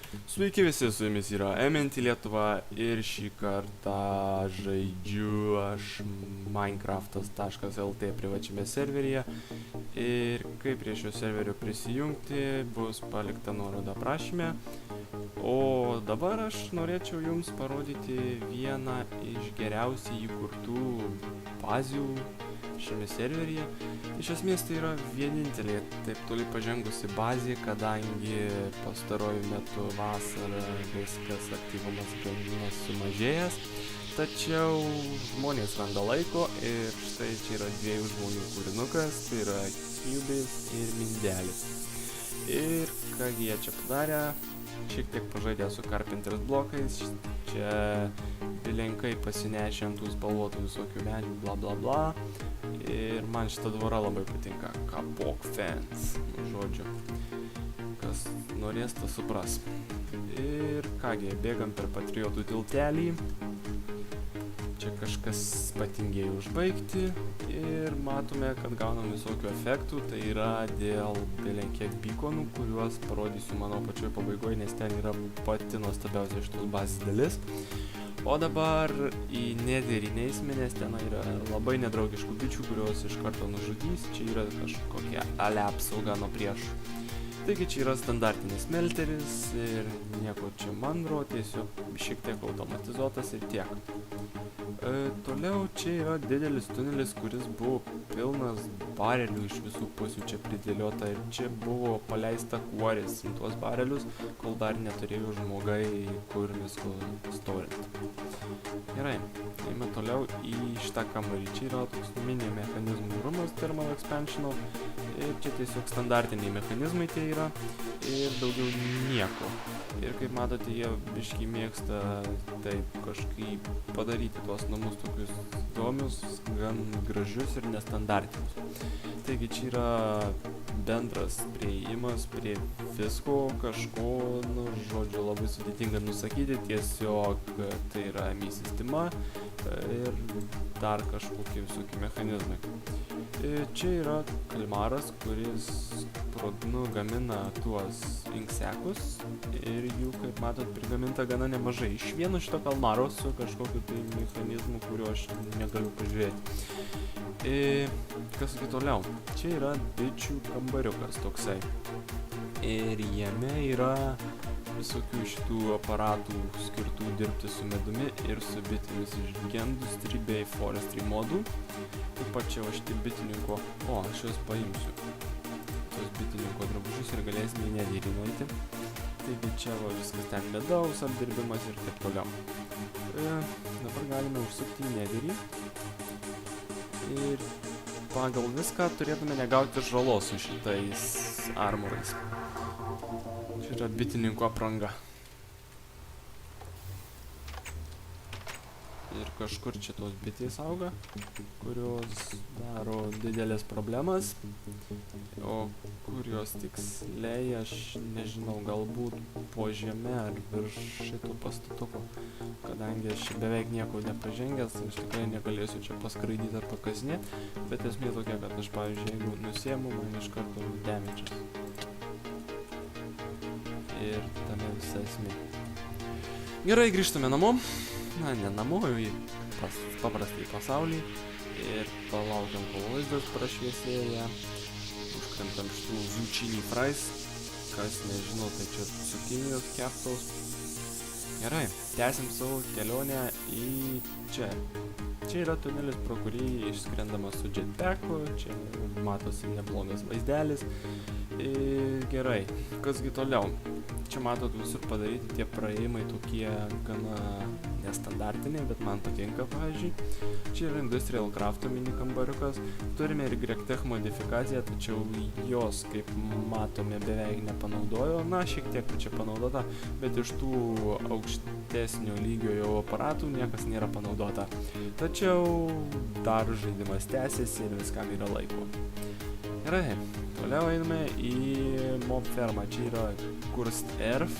Sveiki visi, su jumis yra MNT Lietuva ir šį kartą žaidžiu aš Minecraftas.lt privačiame serveryje. Ir kaip prie šio serverio prisijungti bus palikta nuoroda aprašyme. O dabar aš norėčiau jums parodyti vieną iš geriausiai įkurtų bazių šiame serveryje. Iš esmės tai yra vienintelė taip toli pažengusi bazė, kadangi pastaruoju metu vasarą viskas aktyvumas gan sumažėjęs. Tačiau žmonės randa laiko ir štai čia yra dviejų žmonių kūrinukas, tai yra Cubis ir Mindelis. Ir kągi jie čia padarė, šiek tiek pažaidė su Carpenter's blokais, čia bilenkai pasinešė ant tų spalvotų visokių medžių, bla bla bla. Ir man šita tvora labai patinka, kapok fence, žodžiu, kas norės, tas supras. Ir kągi, bėgam per patriotų tiltelį, čia kažkas patingėjo užbaigti ir matome, kad gaunam visokių efektų, tai yra dėl belenkiek beaconų, kuriuos parodysiu mano pačioje pabaigoje, nes ten yra pati nuostabiausia iš tos bazės dalis. O dabar į netherį neisime, nes ten yra labai nedraugiškų bičių, kurios iš karto nužudys. Čia yra kažkokia apsauga nuo priešų. Taigi čia yra standartinis smelteris ir nieko čia mandro, tiesiog šiek tiek automatizuotas ir tiek. Toliau čia yra didelis tunelis, kuris buvo pilnas barelių iš visų pusių čia pridėliota ir čia buvo paleista kuoris į tuos barelius, kol dar neturėjo žmogai kur visko storinti. Gerai, eime toliau į šitą kambarį. Čia yra toks mini mechanizmų rūmas thermal expansional ir čia tiesiog standartiniai mechanizmai tie yra ir daugiau nieko. Ir kaip matote, jie biškį mėgsta taip kažkaip padaryti tuos namus tokius įdomius, gan gražius ir nestandartinius. Taigi čia yra bendras priėjimas prie visko, kažko, žodžiu, labai sudėtinga nusakyti, tiesiog tai yra MI sistema ir dar kažkokie visokie mechanizmai. Čia yra kalmaras, kuris gamina tuos inksekus ir jų, kaip matot, prigaminta gana nemažai. Iš vieno šito kalmaro su kažkokiu tai mechanizmu, kurio aš negaliu pažiūrėti. Kas iki toliau? Čia yra bičių kambariukas toksai. Ir jame yra visokių šitų aparatų skirtų dirbti su medumi ir su bitėmis iš Gendustry bei Forestry modų. Taip pat čia va šitie bitininko, aš juos paimsiu, tos bitininko drabužius ir galėsime į netherį nueiti. Taigi čia va viskas ten medaus apdirbimas ir taip toliau. Dabar galime užsukti į netherį ir pagal viską turėtume negauti žalos su šitais armorais. Čia yra bitininko apranga. Ir kažkur čia tos bitės auga, kurios daro didelės problemas, o kur jos tiksliai, aš nežinau, galbūt po žeme ar virš šito pastatuko, kadangi aš beveik nieko nepažengęs, aš tikrai negalėsiu čia paskraidyti ar pakasinėti, bet esmė tokia, kad aš, pavyzdžiui, jeigu nusiemu, man iš karto damage'as. Ir tame visa esmė. Gerai, grįžtame namo. Na, ne namo, į paprastai pasaulį ir palaukiam, kol vaizdas prašviesėja, užkrentam šitų zucchini fries, kas nežinau, tai čia cukinijos keptos. Gerai, tęsim savo kelionę į čia. Čia yra tunelis, pro kurį išskrendama su jetpacku, čia matosi neblogas vaizdelis. Gerai, kasgi toliau? Čia matot visur padaryti tie praėjimai tokie gana nestandartiniai, bet man patinka, pavyzdžiui. Čia yra Industrial Crafto mini kambariukas. Turime ir GregTech modifikaciją, tačiau jos, kaip matome, beveik nepanaudojo. Na, šiek tiek čia panaudota, bet iš tų aukštesnio lygio jau aparatų niekas nėra panaudota. Tačiau dar žaidimas tęsiasi ir viskam yra laiko. Gerai, toliau einame į mob fermą. Čia yra Cursed Earth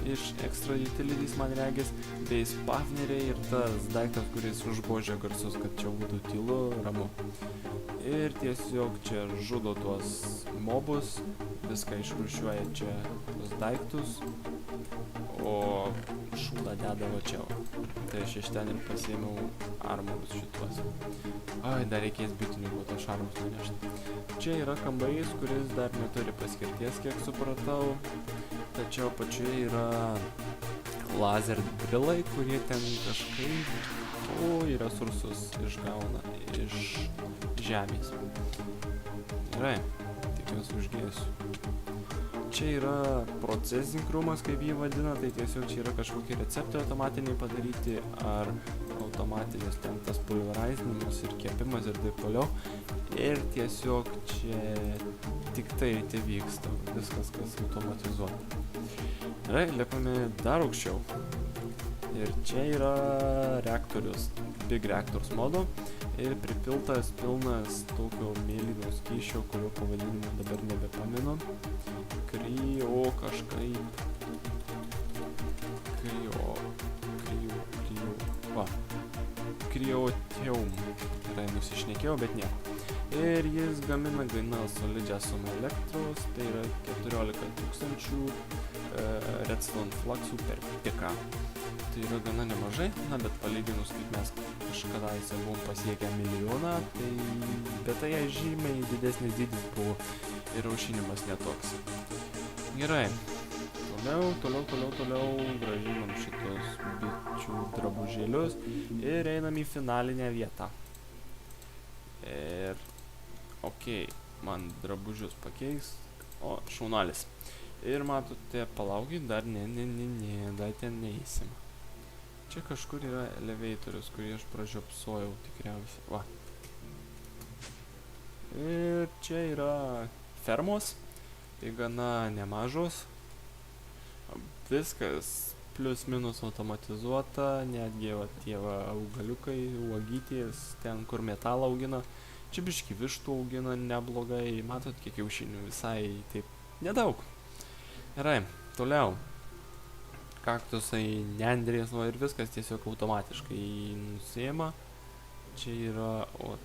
iš Extra Utilities, man regis, bei spawneriai ir tas daiktas, kuris užgožia garsus, kad čia būtų tylu, ramu. Ir tiesiog čia žudo tuos mobus, viską išrūšiuoja čia tuos daiktus. veda va čia. Tai aš iš ten ir pasiėmiau armorus šituos. Ai, dar reikės bitinių būtų šarmus nunešti. Čia yra kambarys, kuris dar neturi paskirties, kiek supratau. Tačiau pačioje yra laser drilai, kurie ten kažkaip resursus išgauna iš žemės. Gerai, tik juos uždėsiu. Čia yra processing roomas, kaip jį vadina, tai tiesiog čia yra kažkokie receptai automatiniai padaryti ar automatinis ten tas pulverizinimas ir kepimas ir taip toliau. Ir tiesiog čia tik tai vyksta viskas, kas automatizuota. Gerai, lipame dar aukščiau. Ir čia yra reaktorius, Big Reactors modo ir pripiltas pilnas tokio mėlyno skysčio, kurio pavadinimo dabar nebepamenu. Krioteum. Tai nusišnekėjau, bet nieko. Ir jis gamina gana solidžią sumą elektros, tai yra 14 000 redstone fluxų per piką. Tai yra gana nemažai, bet palyginus, kaip mes kažkadaise buvom pasiekę 1 milijoną, tai bet tai žymiai didesnis dydis buvo ir aušinimas netoks. Gerai, toliau grąžinam šitos bičių drabužėlius ir einam į finalinę vietą. Ir okei, man drabužius pakeis, o šaunalis. Ir matote, palaukit, dar dar ten neįsim. Čia kažkur yra elevatorius, kurį aš pražiopsojau tikriausiai. Va. Ir čia yra fermos, tai gana nemažos. Viskas plius minus automatizuota, netgi va tie augaliukai, uogytės, ten kur metalą augina. Čia biškį vištų augina neblogai, matot kiek kiaušinių, visai taip nedaug. Gerai, toliau. Kaktusai, nendrės, ir viskas tiesiog automatiškai nusiima. Čia yra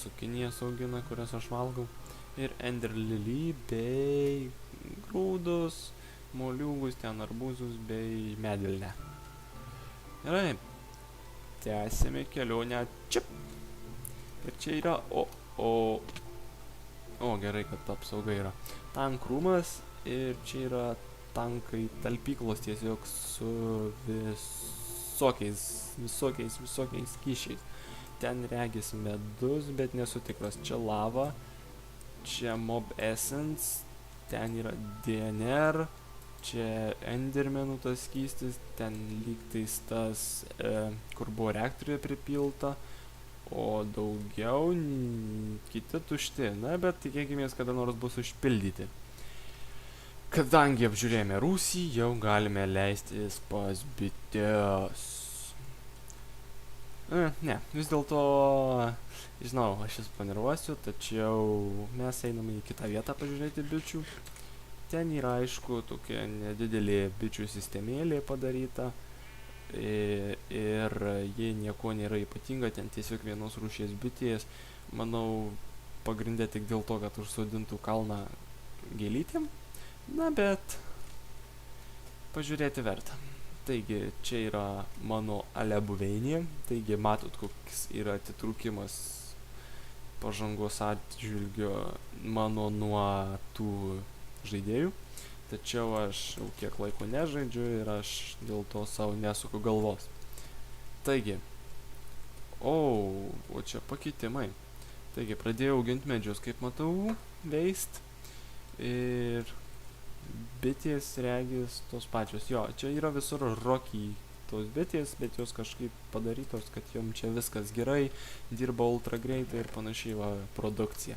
cukinijas augina, kurias aš valgau. Ir ender lily bei grūdus, moliūgus, ten arbūzus bei medvilnę. Gerai, tęsime kelionę čia. Ir čia yra, gerai, kad apsauga yra. Tankrūmas ir čia yra tankai, talpyklos tiesiog su visokiais skyšiais. Ten regis medus, bet nesu tikras. Čia lava, čia mob essence, ten yra DNR, čia endermenų tas skystis, ten lygtais tas, kur buvo reaktoriuje pripilta, o daugiau kiti tušti. Na, bet tikėkimės, kada nors bus užpildyti. Kadangi apžiūrėjome rūsį, jau galime leistis pas bites. Ne, vis dėlto, žinau, aš jas panervuosiu, tačiau mes einame į kitą vietą pažiūrėti bičių. Ten yra, aišku, tokia nedidelė bičių sistemėlė padaryta ir jie nieko nėra ypatinga, ten tiesiog vienos rūšies bitės. Manau, pagrindė tik dėl to, kad užsodintų kalną gėlytėm. Na, bet pažiūrėti verta. Taigi, čia yra mano buveinė. Taigi, matot, koks yra atitrūkimas pažangos atžvilgio mano nuo tų žaidėjų. Tačiau aš jau kiek laiko nežaidžiu ir aš dėl to savo nesuku galvos. Taigi, o čia pakeitimai. Taigi, pradėjau auginti medžius, kaip matau, veist. Ir bitės regis tos pačios. Jo, čia yra visur rocky tos bitės, bet jos kažkaip padarytos, kad jom čia viskas gerai, dirba ultra greitai ir panašiai produkcija.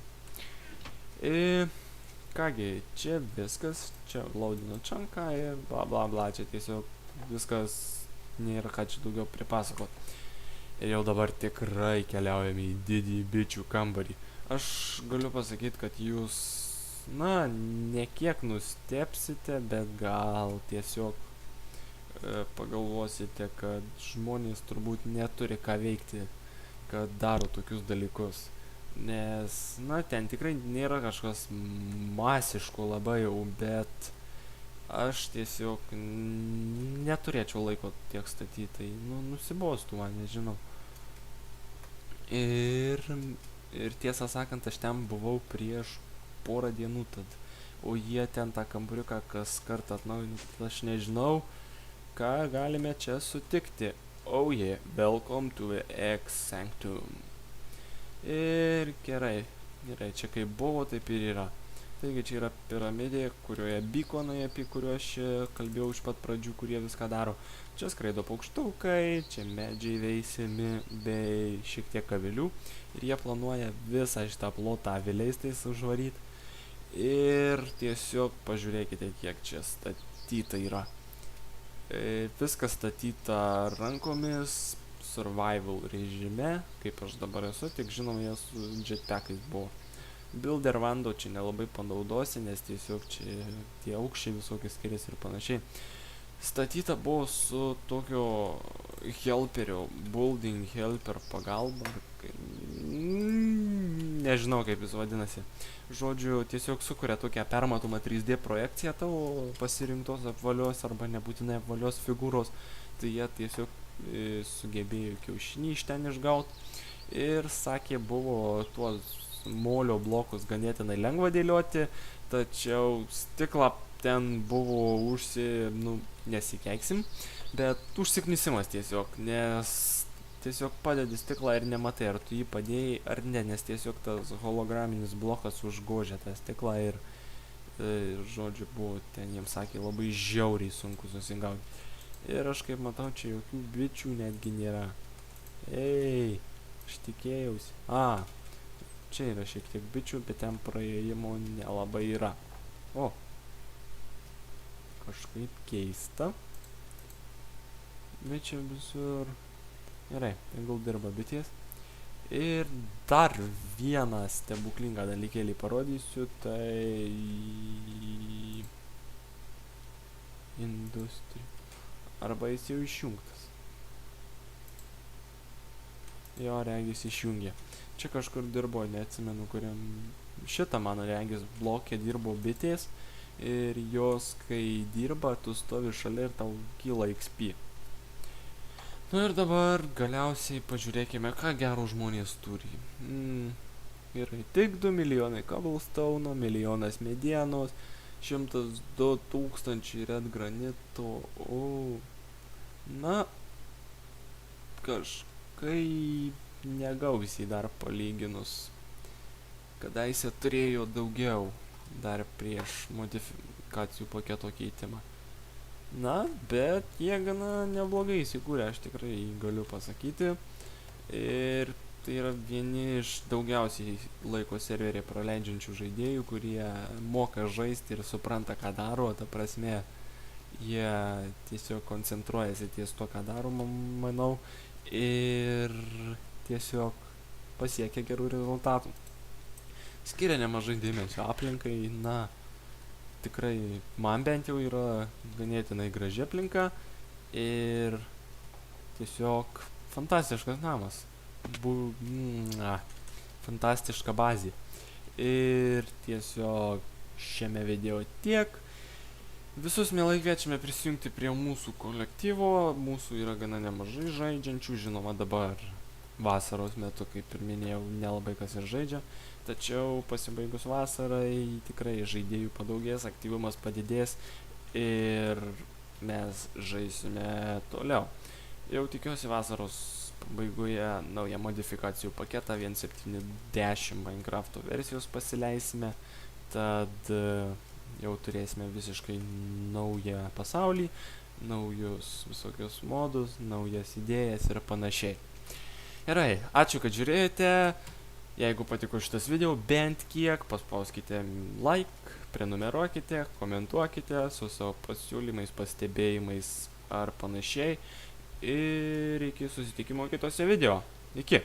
Kągi, čia viskas, čia loadino čanka ir bla bla bla, čia tiesiog viskas nėra ką čia daugiau pripasakot. Ir jau dabar tikrai keliaujame į didį bičių kambarį. Aš galiu pasakyti, kad jūs ne kiek nustebsite, bet gal tiesiog pagalvosite, kad žmonės turbūt neturi ką veikti, kad daro tokius dalykus. Nes, ten tikrai nėra kažkas masiško labai jau, bet aš tiesiog neturėčiau laiko tiek statyti, tai nusibostų man, nežinau. Ir tiesą sakant, aš ten buvau prieš porą dienų, o jie ten tą kambariuką kas kartą atnaujina, aš nežinau, ką galime čia sutikti. Oh yeah, welcome to the X Sanctum. Ir gerai, čia kaip buvo, taip ir yra. Taigi čia yra piramidė, kurioje bikonai, apie kuriuos čia kalbėjau iš pat pradžių, kurie viską daro. Čia skraido paukštukai, čia medžiai veisiami bei šiek tiek avilių. Ir jie planuoja visą šitą plotą aviliais tais užvaryti. Ir tiesiog pažiūrėkite, kiek čia statyta yra. Viskas statyta rankomis, survival režime, kaip aš dabar esu, tik žinoma, jie su jetpackais buvo. Builder vando čia nelabai panaudosi, nes tiesiog čia tie aukščiai visokie skiriasi ir panašiai. Statyta buvo su tokio helperio, building helper pagalba, nežinau kaip jis vadinasi. Žodžiu, tiesiog sukuria tokią permatomą 3D projekciją tavo pasirinktos apvalios arba nebūtinai apvalios figūros. Tai jie tiesiog sugebėjo kiaušinį iš ten išgauti ir sakė, buvo tuos molio blokus ganėtinai lengva dėlioti, tačiau stiklą ten buvo nesikeiksim, bet užsiknisimas tiesiog, nes tiesiog padedi stiklą ir nematai, ar tu jį padėjai ar ne, nes tiesiog tas holograminis blokas užgožia tą stiklą ir žodžiu, buvo ten, jiems sakė, labai žiauriai sunku susigauti. Ir aš kaip matau, čia jokių bičių netgi nėra. Ei, aš tikėjausi. Čia yra šiek tiek bičių, bet ten praėjimo nelabai yra. O, kažkaip keista. Bet čia visur. Gerai, tegul dirba bitės. Ir dar vieną stebuklingą dalykėlį parodysiu, tai industrija. Arba jis jau išjungtas. Jo, regis išjungė. Čia kažkur dirbo, neatsimenu, kuriam šitą mano regis blokė dirbo bitės. Ir jos, kai dirba, tu stovi šalia ir tau kyla XP. Ir dabar galiausiai pažiūrėkime, ką gero žmonės turi. Yra tik 2 milijonai cobblestone, milijonas medienos, 102 tūkstančiai red granito. Na, kažkaip negausiai dar palyginus. Kadaise turėjo daugiau dar prieš modifikacijų paketo keitimą. Na, bet jie gana neblogai įsikūrė, aš tikrai galiu pasakyti. Ir tai yra vieni iš daugiausiai laiko serverį praleidžiančių žaidėjų, kurie moka žaisti ir supranta, ką daro. Ta prasme, jie tiesiog koncentruojasi ties to, ką daro, manau. Ir tiesiog pasiekia gerų rezultatų. Skiria nemažai dėmesio aplinkai, na, tikrai man bent jau yra ganėtinai graži aplinka ir tiesiog fantastiškas namas. Fantastiška bazė. Ir tiesiog šiame video tiek. Visus mielai kviečiame prisijungti prie mūsų kolektyvo. Mūsų yra gana nemažai žaidžiančių. Žinoma, dabar vasaros metu, kaip ir minėjau, nelabai kas ir žaidžia. Tačiau pasibaigus vasarai tikrai žaidėjų padaugės, aktyvumas padidės ir mes žaisime toliau. Jau tikiuosi vasaros pabaigoje naują modifikacijų paketą 1.7.10 Minecrafto versijos pasileisime. Tad jau turėsime visiškai naują pasaulį, naujus visokius modus, naujas idėjas ir panašiai. Gerai, ačiū, kad žiūrėjote. Jeigu patiko šitas video, bent kiek paspauskite like, prenumeruokite, komentuokite su savo pasiūlymais, pastebėjimais ar panašiai. Ir iki susitikimo kitose video. Iki!